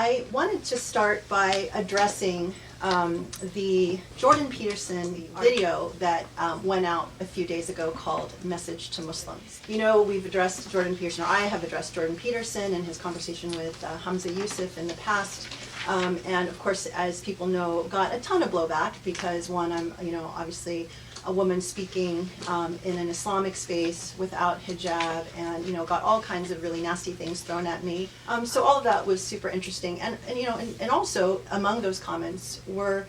I wanted to start by addressing the Jordan Peterson video that went out a few days ago called Message to Muslims. You know, we've addressed Jordan Peterson, or I have addressed Jordan Peterson and his conversation with Hamza Yusuf in the past. And of course, as people know, got a ton of blowback because one, I'm, obviously a woman speaking in an Islamic space without hijab, and got all kinds of really nasty things thrown at me. So all of that was super interesting, and also among those comments were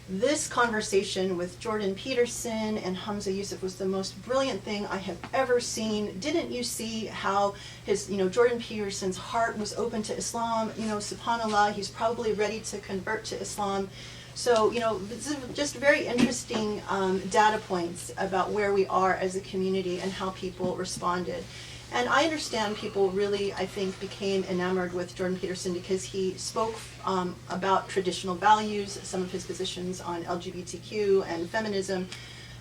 this conversation with Jordan Peterson and Hamza Yusuf was the most brilliant thing I have ever seen. Didn't you see how his, Jordan Peterson's heart was open to Islam? SubhanAllah, he's probably ready to convert to Islam. So, this is just very interesting data points about where we are as a community and how people responded. And I understand people really, I think, became enamored with Jordan Peterson because he spoke about traditional values. Some of his positions on LGBTQ and feminism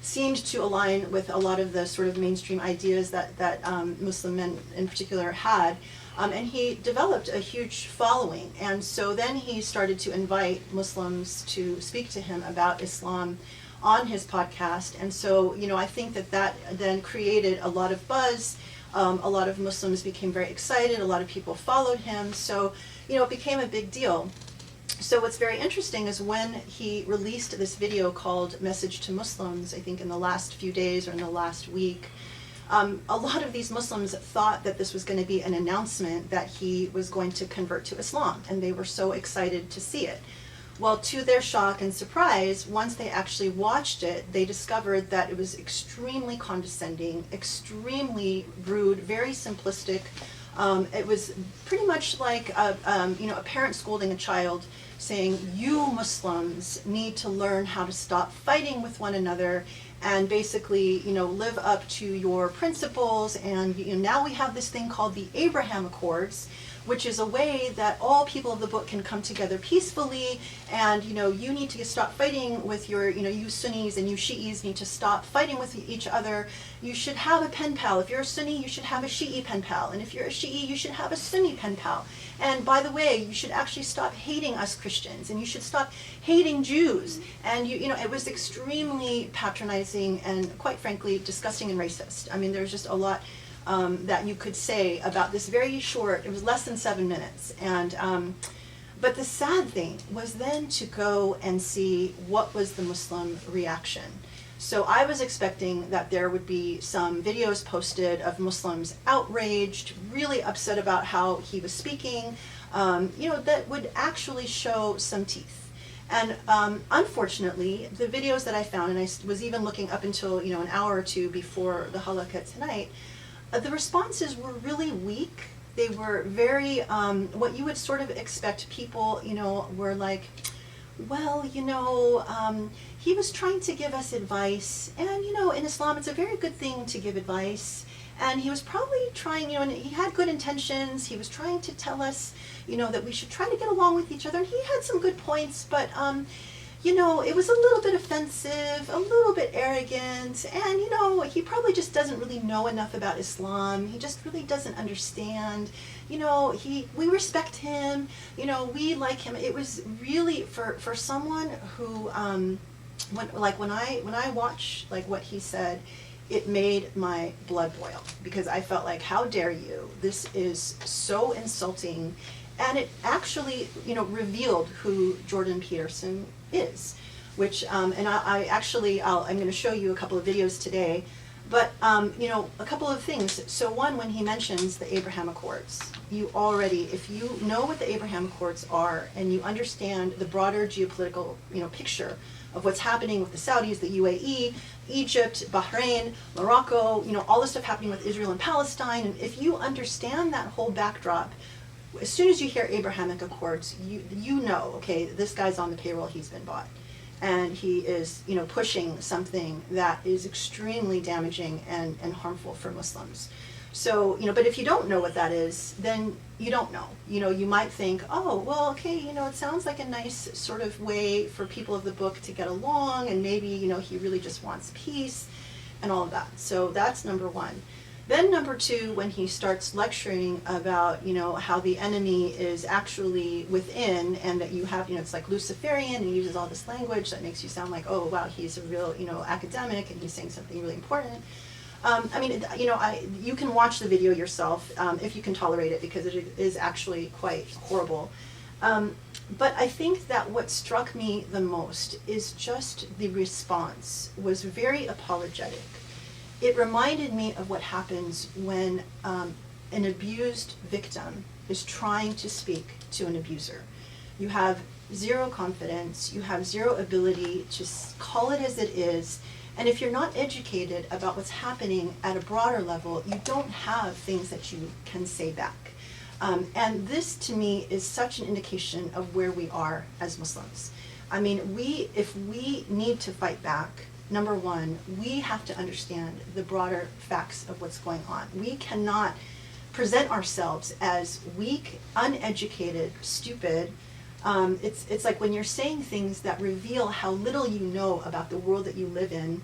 seemed to align with a lot of the sort of mainstream ideas that Muslim men in particular had. And he developed a huge following. And so then he started to invite Muslims to speak to him about Islam on his podcast. And so, I think that then created a lot of buzz. A lot of Muslims became very excited. A lot of people followed him. So, it became a big deal. So what's very interesting is when he released this video called Message to Muslims, I think in the last few days or in the last week, a lot of these Muslims thought that this was going to be an announcement that he was going to convert to Islam, and they were so excited to see it. Well, to their shock and surprise, once they actually watched it, they discovered that it was extremely condescending, extremely rude, very simplistic. It was pretty much like a parent scolding a child, saying, "You Muslims need to learn how to stop fighting with one another and basically, live up to your principles. And now we have this thing called the Abraham Accords, which is a way that all people of the book can come together peacefully. And you need to stop fighting with your, you Sunnis and you Shi'is need to stop fighting with each other. You should have a pen pal. If you're a Sunni, you should have a Shi'i pen pal. And if you're a Shi'i, you should have a Sunni pen pal. And by the way, you should actually stop hating us Christians, and you should stop hating Jews." And it was extremely patronizing and, quite frankly, disgusting and racist. I mean, there's just a lot that you could say about this very short. It was less than 7 minutes, and but the sad thing was then to go and see what was the Muslim reaction. So I was expecting that there would be some videos posted of Muslims outraged, really upset about how he was speaking, that would actually show some teeth. And unfortunately, the videos that I found, and I was even looking up until an hour or two before the halakha tonight, the responses were really weak. They were very, what you would sort of expect. People, were like, "Well, he was trying to give us advice, and in Islam it's a very good thing to give advice, and he was probably trying, and he had good intentions. He was trying to tell us, that we should try to get along with each other, and he had some good points, but it was a little bit offensive, a little bit arrogant, and he probably just doesn't really know enough about Islam. He just really doesn't understand. We respect him, we like him." It was really for someone who when I watch what he said, it made my blood boil, because I felt like, how dare you? This is so insulting. And it actually, revealed who Jordan Peterson is, which, and I'm going to show you a couple of videos today, but, a couple of things. So one, when he mentions the Abraham Accords, if you know what the Abraham Accords are, and you understand the broader geopolitical, picture of what's happening with the Saudis, the UAE, Egypt, Bahrain, Morocco, all this stuff happening with Israel and Palestine, and if you understand that whole backdrop, as soon as you hear Abrahamic Accords, you know, okay, this guy's on the payroll, he's been bought. And he is, pushing something that is extremely damaging and harmful for Muslims. So, but if you don't know what that is, then you don't know. You might think, oh, well, okay, it sounds like a nice sort of way for people of the book to get along, and maybe, he really just wants peace and all of that. So that's number one. Then number two, when he starts lecturing about, how the enemy is actually within, and that you have, it's like Luciferian, and he uses all this language that makes you sound like, oh, wow, he's a real, academic, and he's saying something really important. You can watch the video yourself if you can tolerate it, because it is actually quite horrible. But I think that what struck me the most is just the response was very apologetic. It reminded me of what happens when an abused victim is trying to speak to an abuser. You have zero confidence, you have zero ability to call it as it is, and if you're not educated about what's happening at a broader level, you don't have things that you can say back. And this, to me, is such an indication of where we are as Muslims. I mean, if we need to fight back, number one, we have to understand the broader facts of what's going on. We cannot present ourselves as weak, uneducated, stupid. It's like when you're saying things that reveal how little you know about the world that you live in,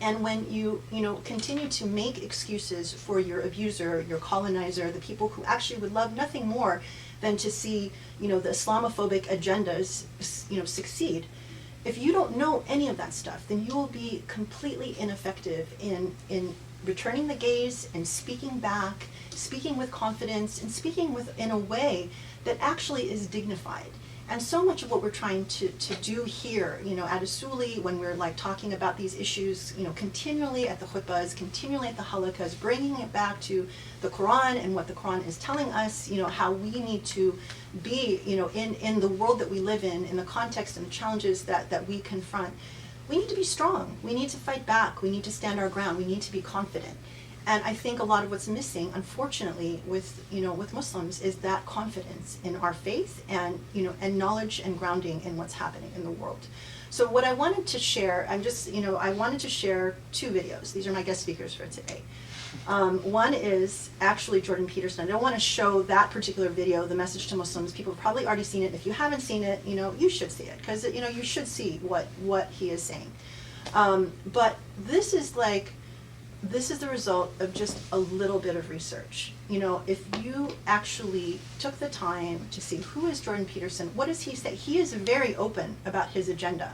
and when you continue to make excuses for your abuser, your colonizer, the people who actually would love nothing more than to see the Islamophobic agendas succeed. If you don't know any of that stuff, then you will be completely ineffective in returning the gaze and speaking back, speaking with confidence, and speaking in a way that actually is dignified. And so much of what we're trying to do here, at Usuli, when we're like talking about these issues, continually at the khutbahs, continually at the halakas, bringing it back to the Quran and what the Quran is telling us, how we need to be, in the world that we live in the context and the challenges that we confront. We need to be strong. We need to fight back. We need to stand our ground. We need to be confident. And I think a lot of what's missing, unfortunately, with Muslims is that confidence in our faith and knowledge and grounding in what's happening in the world. So what I wanted to share, I wanted to share two videos. These are my guest speakers for today. One is actually Jordan Peterson. I don't want to show that particular video, The Message to Muslims. People have probably already seen it. If you haven't seen it, you should see it, because you should see what he is saying. But this is the result of just a little bit of research. If you actually took the time to see who is Jordan Peterson, what does he say? He is very open about his agenda.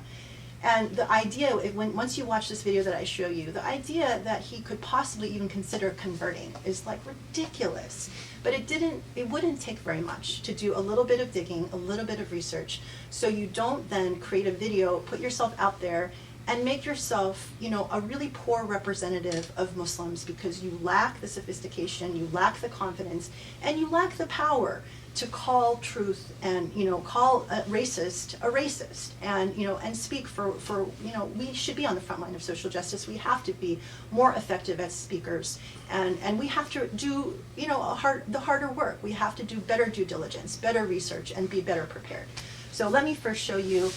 And the idea, once you watch this video that I show you, the idea that he could possibly even consider converting is like ridiculous. But it wouldn't take very much to do a little bit of digging, a little bit of research, so you don't then create a video, put yourself out there, and make yourself, a really poor representative of Muslims, because you lack the sophistication, you lack the confidence, and you lack the power to call truth and, call a racist, and speak for, we should be on the front line of social justice. We have to be more effective as speakers, and we have to do, the harder work. We have to do better due diligence, better research, and be better prepared. So let me first show you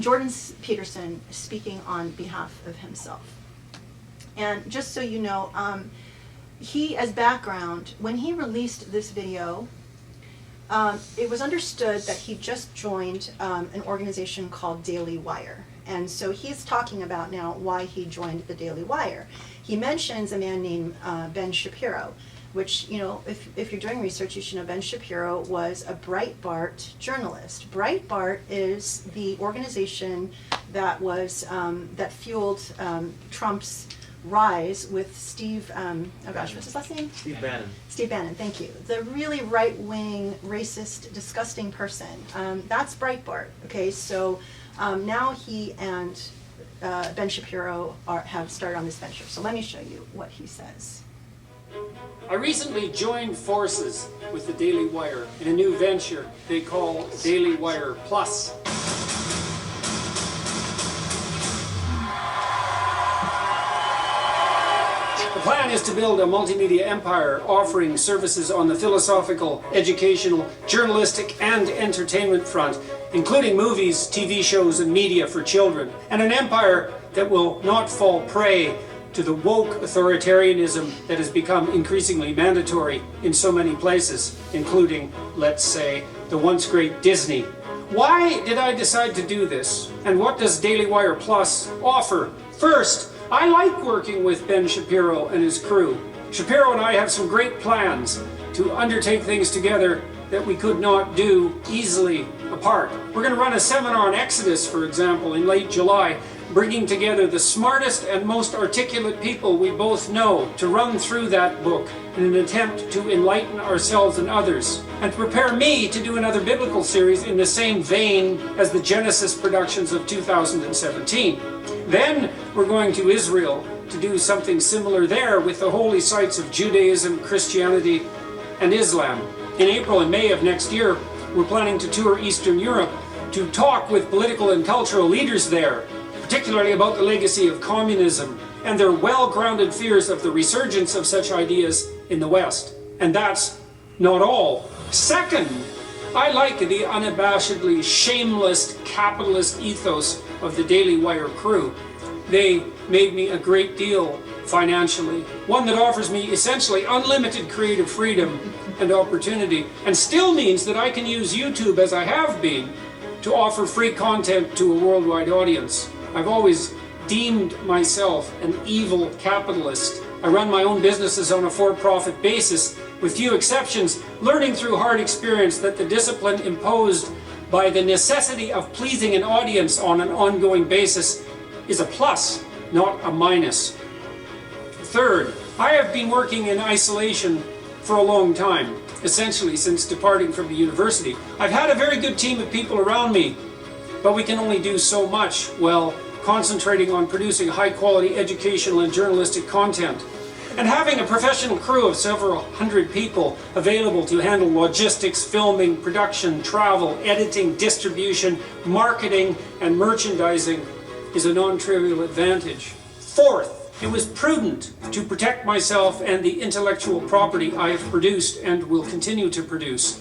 Jordan Peterson speaking on behalf of himself. And just so you know, he, as background, when he released this video, it was understood that he just joined an organization called Daily Wire. And so he's talking about now why he joined the Daily Wire. He mentions a man named Ben Shapiro, which, if you're doing research, you should know Ben Shapiro was a Breitbart journalist. Breitbart is the organization that that fueled Trump's rise with Steve, what's his last name? Steve Bannon. Steve Bannon, thank you. The really right-wing, racist, disgusting person. That's Breitbart, okay? So now he and Ben Shapiro have started on this venture. So let me show you what he says. I recently joined forces with the Daily Wire in a new venture they call Daily Wire Plus. The plan is to build a multimedia empire offering services on the philosophical, educational, journalistic, and entertainment front, including movies, TV shows, and media for children, and an empire that will not fall prey to the woke authoritarianism that has become increasingly mandatory in so many places, including, let's say, the once great Disney. Why did I decide to do this? And what does Daily Wire Plus offer? First, I like working with Ben Shapiro and his crew. Shapiro and I have some great plans to undertake things together that we could not do easily apart. We're going to run a seminar on Exodus, for example, in late July, bringing together the smartest and most articulate people we both know to run through that book in an attempt to enlighten ourselves and others, and to prepare me to do another biblical series in the same vein as the Genesis productions of 2017. Then we're going to Israel to do something similar there with the holy sites of Judaism, Christianity, and Islam. In April and May of next year, we're planning to tour Eastern Europe to talk with political and cultural leaders there, particularly about the legacy of communism and their well-grounded fears of the resurgence of such ideas in the West. And that's not all. Second, I like the unabashedly shameless capitalist ethos of the Daily Wire crew. They made me a great deal financially, one that offers me essentially unlimited creative freedom and opportunity, and still means that I can use YouTube, as I have been, to offer free content to a worldwide audience. I've always deemed myself an evil capitalist. I run my own businesses on a for-profit basis, with few exceptions, learning through hard experience that the discipline imposed by the necessity of pleasing an audience on an ongoing basis is a plus, not a minus. Third, I have been working in isolation for a long time, essentially since departing from the university. I've had a very good team of people around me, but we can only do so much while concentrating on producing high-quality educational and journalistic content. And having a professional crew of several hundred people available to handle logistics, filming, production, travel, editing, distribution, marketing, and merchandising is a non-trivial advantage. Fourth, it was prudent to protect myself and the intellectual property I have produced and will continue to produce.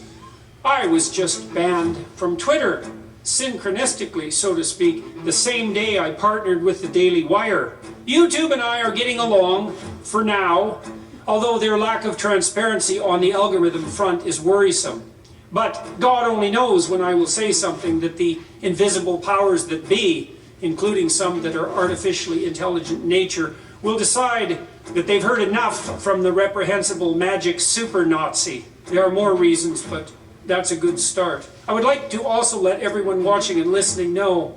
I was just banned from Twitter, synchronistically, so to speak, the same day I partnered with the Daily Wire. YouTube and I are getting along, for now, although their lack of transparency on the algorithm front is worrisome. But God only knows when I will say something that the invisible powers that be, including some that are artificially intelligent in nature, will decide that they've heard enough from the reprehensible magic super Nazi. There are more reasons, but that's a good start. I would like to also let everyone watching and listening know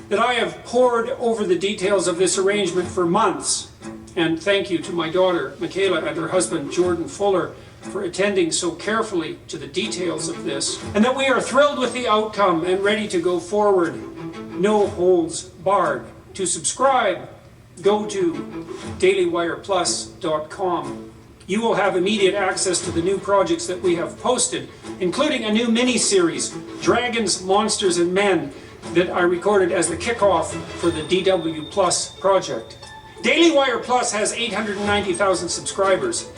that I have pored over the details of this arrangement for months, and thank you to my daughter, Michaela, and her husband, Jordan Fuller, for attending so carefully to the details of this, and that we are thrilled with the outcome and ready to go forward. No holds barred. To subscribe, go to dailywireplus.com. You will have immediate access to the new projects that we have posted, including a new mini-series, Dragons, Monsters, and Men, that I recorded as the kickoff for the DW Plus project. Daily Wire Plus has 890,000 subscribers.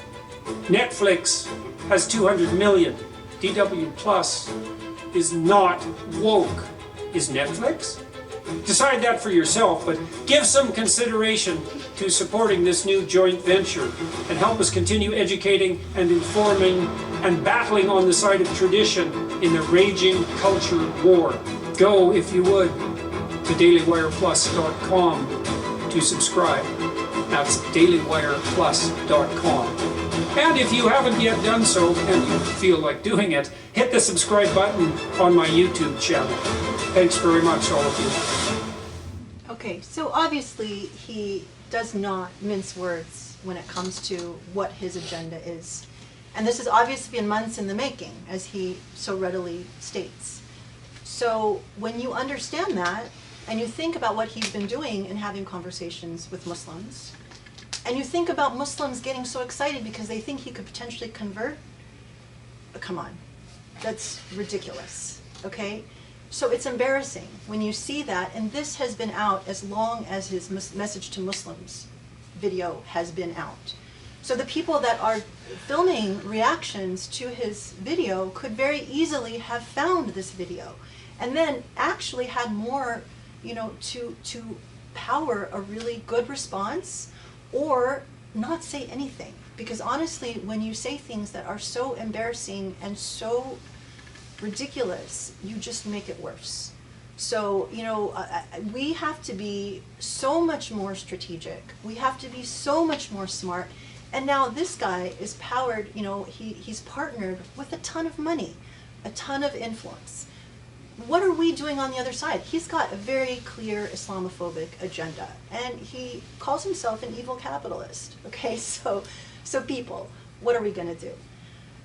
Netflix has 200 million. DW Plus is not woke. Is Netflix? Decide that for yourself, but give some consideration to supporting this new joint venture and help us continue educating and informing and battling on the side of tradition in the raging culture war. Go, if you would, to dailywireplus.com to subscribe. That's dailywireplus.com. And if you haven't yet done so, and you feel like doing it, hit the subscribe button on my YouTube channel. Thanks very much, all of you. Okay, so obviously he does not mince words when it comes to what his agenda is. And this has obviously been months in the making, as he so readily states. So when you understand that, and you think about what he's been doing in having conversations with Muslims, and you think about Muslims getting so excited because they think he could potentially convert, come on, that's ridiculous, okay? So it's embarrassing when you see that, and this has been out as long as his message to Muslims video has been out. So the people that are filming reactions to his video could very easily have found this video and then actually had more, you know, to power a really good response, or not say anything. Because honestly, when you say things that are so embarrassing and so ridiculous, you just make it worse. So, you know, we have to be so much more strategic. We have to be so much more smart. And now this guy is powered, he's partnered with a ton of money, a ton of influence. What are we doing on the other side? He's got a very clear Islamophobic agenda, and he calls himself an evil capitalist. Okay, so people, what are we going to do?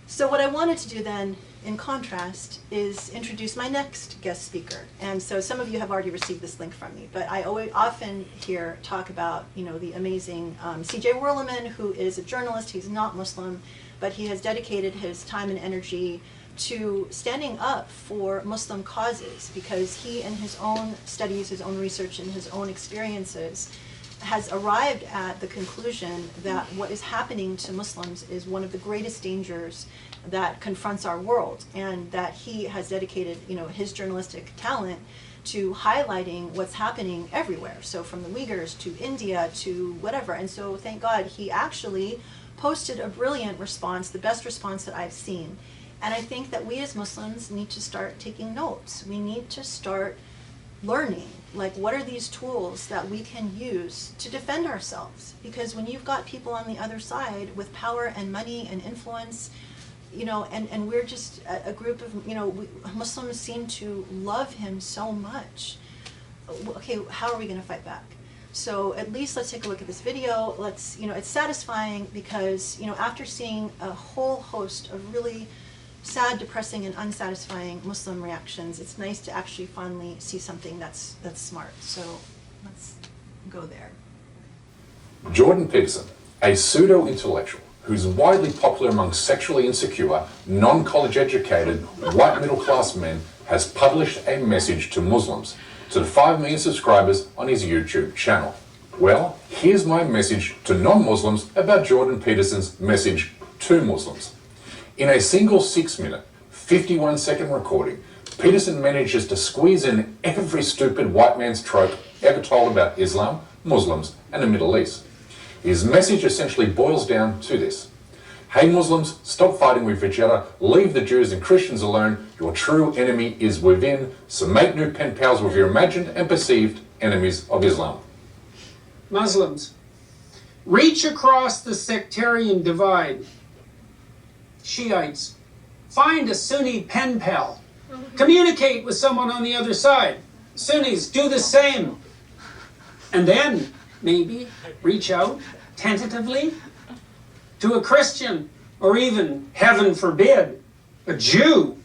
So what I wanted to do then, in contrast, is introduce my next guest speaker. And so some of you have already received this link from me, but I often hear talk about, the amazing C.J. Werleman, who is a journalist. He's not Muslim, but he has dedicated his time and energy to standing up for Muslim causes, because he, in his own studies, his own research, and his own experiences, has arrived at the conclusion that what is happening to Muslims is one of the greatest dangers that confronts our world, and that he has dedicated, his journalistic talent to highlighting what's happening everywhere. So from the Uyghurs to India to whatever. And so thank God he actually posted a brilliant response, the best response that I've seen. And I think that we as Muslims need to start taking notes. We need to start learning, like, what are these tools that we can use to defend ourselves? Because when you've got people on the other side with power and money and influence, and we're just a group of, Muslims seem to love him so much. Okay, how are we going to fight back? So at least let's take a look at this video. Let's, it's satisfying because, after seeing a whole host of really sad, depressing, and unsatisfying Muslim reactions, it's nice to actually finally see something that's smart. So let's go there. Jordan Peterson, a pseudo-intellectual who's widely popular among sexually insecure, non-college educated, white middle-class men, has published a message to Muslims, to the 5 million subscribers on his YouTube channel. Well, here's my message to non-Muslims about Jordan Peterson's message to Muslims. In a single 6-minute, 51-second recording, Peterson manages to squeeze in every stupid white man's trope ever told about Islam, Muslims, and the Middle East. His message essentially boils down to this: hey Muslims, stop fighting with each other, leave the Jews and Christians alone, your true enemy is within, so make new pen pals with your imagined and perceived enemies of Islam. Muslims, reach across the sectarian divide. Shiites, find a Sunni pen pal. Communicate with someone on the other side. Sunnis, do the same. And then, maybe, reach out, tentatively, to a Christian, or even, heaven forbid, a Jew.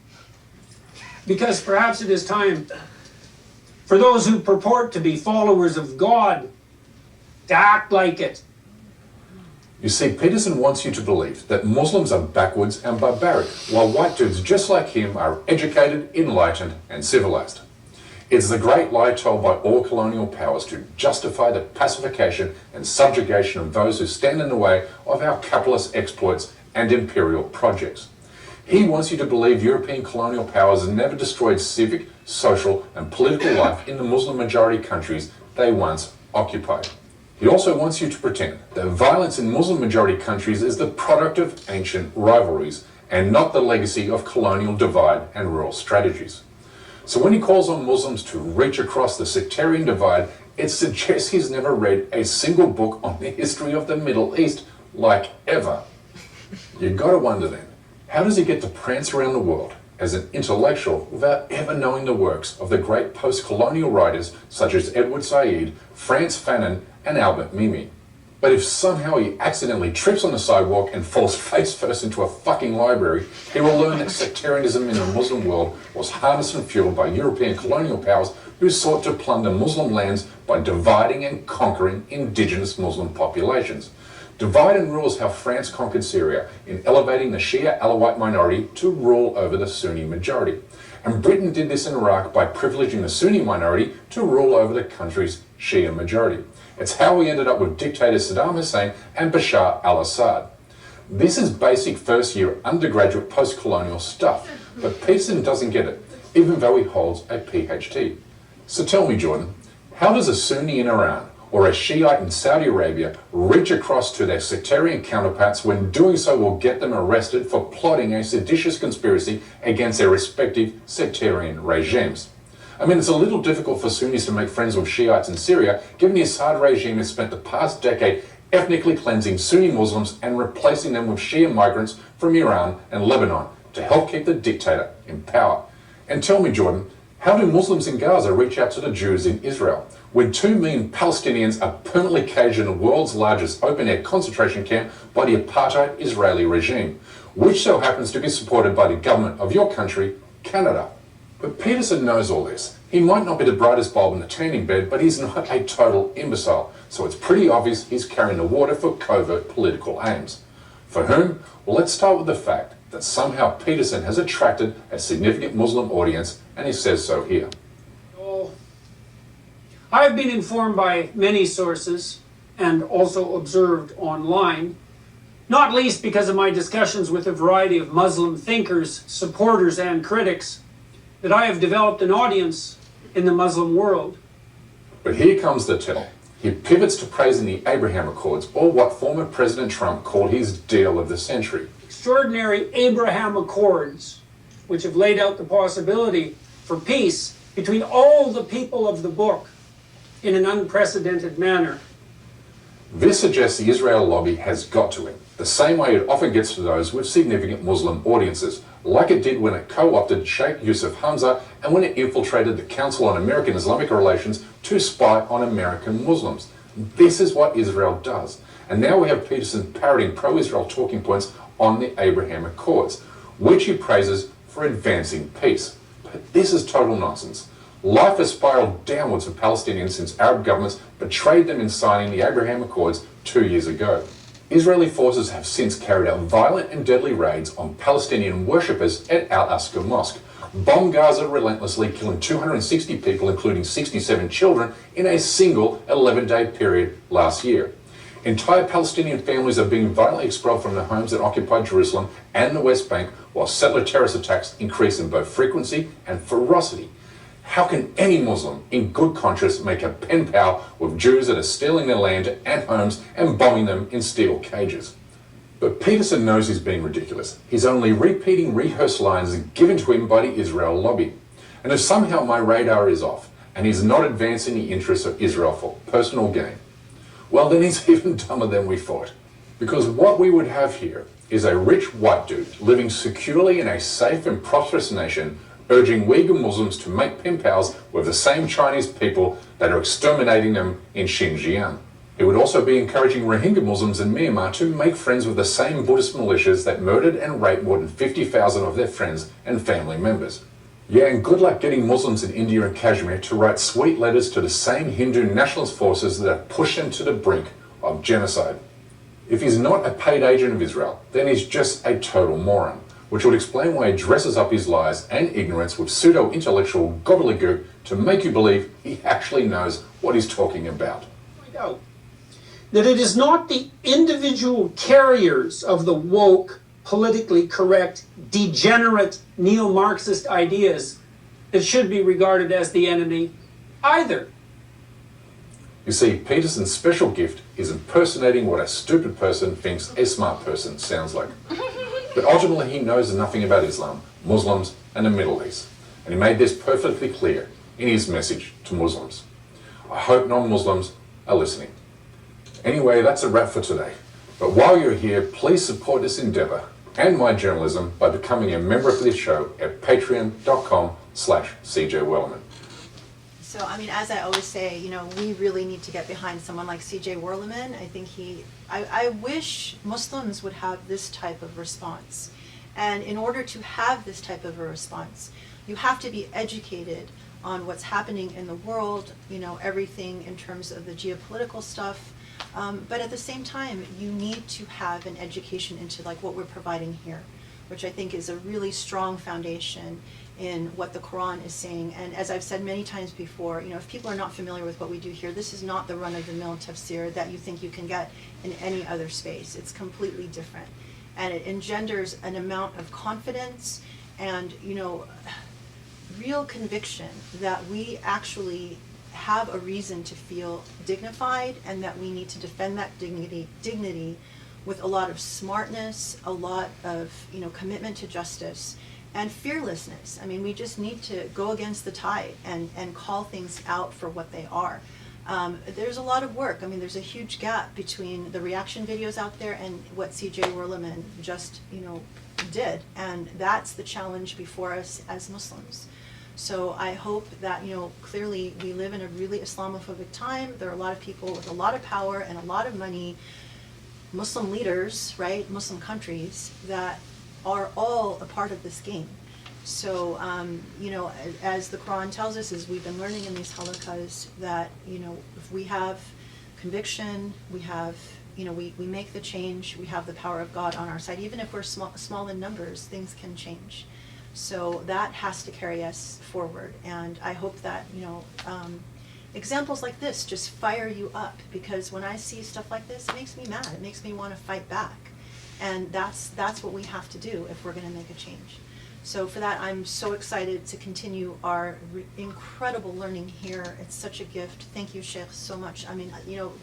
Because perhaps it is time for those who purport to be followers of God to act like it. You see, Peterson wants you to believe that Muslims are backwards and barbaric, while white dudes just like him are educated, enlightened, and civilized. It's the great lie told by all colonial powers to justify the pacification and subjugation of those who stand in the way of our capitalist exploits and imperial projects. He wants you to believe European colonial powers never destroyed civic, social, and political life in the Muslim-majority countries they once occupied. He also wants you to pretend that violence in Muslim-majority countries is the product of ancient rivalries and not the legacy of colonial divide and rule strategies. So when he calls on Muslims to reach across the sectarian divide, it suggests he's never read a single book on the history of the Middle East, like ever. You've got to wonder then, how does he get to prance around the world as an intellectual without ever knowing the works of the great post-colonial writers such as Edward Said, Frantz Fanon, and Albert Memmi? But if somehow he accidentally trips on the sidewalk and falls face first into a fucking library, he will learn that sectarianism in the Muslim world was harnessed and fueled by European colonial powers who sought to plunder Muslim lands by dividing and conquering indigenous Muslim populations. Divide and rule is how France conquered Syria in elevating the Shia Alawite minority to rule over the Sunni majority. And Britain did this in Iraq by privileging the Sunni minority to rule over the country's Shia majority. It's how we ended up with dictators Saddam Hussein and Bashar al-Assad. This is basic first-year undergraduate post-colonial stuff, but Peterson doesn't get it, even though he holds a PhD. So tell me, Jordan, how does a Sunni in Iran or a Shiite in Saudi Arabia reach across to their sectarian counterparts when doing so will get them arrested for plotting a seditious conspiracy against their respective sectarian regimes? I mean, it's a little difficult for Sunnis to make friends with Shiites in Syria, given the Assad regime has spent the past decade ethnically cleansing Sunni Muslims and replacing them with Shia migrants from Iran and Lebanon to help keep the dictator in power. And tell me, Jordan, how do Muslims in Gaza reach out to the Jews in Israel when 2 million Palestinians are permanently caged in the world's largest open-air concentration camp by the apartheid Israeli regime, which so happens to be supported by the government of your country, Canada? But Peterson knows all this. He might not be the brightest bulb in the tanning bed, but he's not a total imbecile, so it's pretty obvious he's carrying the water for covert political aims. For whom? Well, let's start with the fact that somehow Peterson has attracted a significant Muslim audience, and he says so here. I have been informed by many sources and also observed online, not least because of my discussions with a variety of Muslim thinkers, supporters, and critics, that I have developed an audience in the Muslim world. But here comes the tell. He pivots to praising the Abraham Accords, or what former President Trump called his deal of the century. Extraordinary Abraham Accords, which have laid out the possibility for peace between all the people of the book in an unprecedented manner. This suggests the Israel lobby has got to him, the same way it often gets to those with significant Muslim audiences, like it did when it co-opted Sheikh Yusuf Hamza and when it infiltrated the Council on American Islamic Relations to spy on American Muslims. This is what Israel does. And now we have Peterson parroting pro-Israel talking points on the Abraham Accords, which he praises for advancing peace. But this is total nonsense. Life has spiraled downwards for Palestinians since Arab governments betrayed them in signing the Abraham Accords 2 years ago. Israeli forces have since carried out violent and deadly raids on Palestinian worshippers at Al-Aqsa Mosque, bombed Gaza relentlessly, killing 260 people, including 67 children, in a single 11-day period last year. Entire Palestinian families are being violently expelled from their homes that occupied Jerusalem and the West Bank, while settler terrorist attacks increase in both frequency and ferocity. How can any Muslim in good conscience make a pen pal with Jews that are stealing their land and homes and bombing them in steel cages? But Peterson knows he's being ridiculous. He's only repeating rehearsed lines given to him by the Israel lobby. And if somehow my radar is off and he's not advancing the interests of Israel for personal gain, well, then he's even dumber than we thought. Because what we would have here is a rich white dude living securely in a safe and prosperous nation, urging Uyghur Muslims to make pen pals with the same Chinese people that are exterminating them in Xinjiang. He would also be encouraging Rohingya Muslims in Myanmar to make friends with the same Buddhist militias that murdered and raped more than 50,000 of their friends and family members. Yeah, and good luck getting Muslims in India and Kashmir to write sweet letters to the same Hindu nationalist forces that have pushed them to the brink of genocide. If he's not a paid agent of Israel, then he's just a total moron, which would explain why he dresses up his lies and ignorance with pseudo-intellectual gobbledygook to make you believe he actually knows what he's talking about. Point out that it is not the individual carriers of the woke, politically correct, degenerate neo-Marxist ideas that should be regarded as the enemy either. You see, Peterson's special gift is impersonating what a stupid person thinks a smart person sounds like. But ultimately he knows nothing about Islam, Muslims, and the Middle East. And he made this perfectly clear in his message to Muslims. I hope non-Muslims are listening. Anyway, that's a wrap for today. But while you're here, please support this endeavor and my journalism by becoming a member of this show at patreon.com/CJ Werleman. So, I mean, as I always say, you know, we really need to get behind someone like C.J. Werleman. I think I wish Muslims would have this type of response. And in order to have this type of a response, you have to be educated on what's happening in the world, you know, everything in terms of the geopolitical stuff. But at the same time, you need to have an education into like what we're providing here, which I think is a really strong foundation in what the Quran is saying. And as I've said many times before, you know, if people are not familiar with what we do here, this is not the run-of-the-mill tafsir that you think you can get in any other space. It's completely different. And it engenders an amount of confidence and, you know, real conviction that we actually have a reason to feel dignified and that we need to defend that dignity with a lot of smartness, a lot of, you know, commitment to justice and fearlessness. I mean, we just need to go against the tide and call things out for what they are. There's a lot of work. I mean, there's a huge gap between the reaction videos out there and what C.J. Werleman just, did, and that's the challenge before us as Muslims. So I hope that, clearly we live in a really Islamophobic time. There are a lot of people with a lot of power and a lot of money, Muslim leaders, right, Muslim countries, that are all a part of this game. So, as the Quran tells us, as we've been learning in these halakas, that, if we have conviction, we have, we make the change, we have the power of God on our side. Even if we're small in numbers, things can change. So that has to carry us forward. And I hope that, examples like this just fire you up, because when I see stuff like this, it makes me mad. It makes me want to fight back. And that's what we have to do if we're going to make a change. So for that, I'm so excited to continue our incredible learning here. It's such a gift. Thank you, Sheikh, so much. I mean,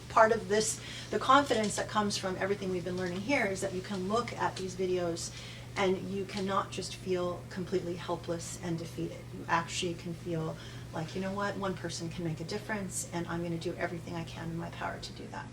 part of this, the confidence that comes from everything we've been learning here is that you can look at these videos and you cannot just feel completely helpless and defeated. You actually can feel like, one person can make a difference, and I'm going to do everything I can in my power to do that.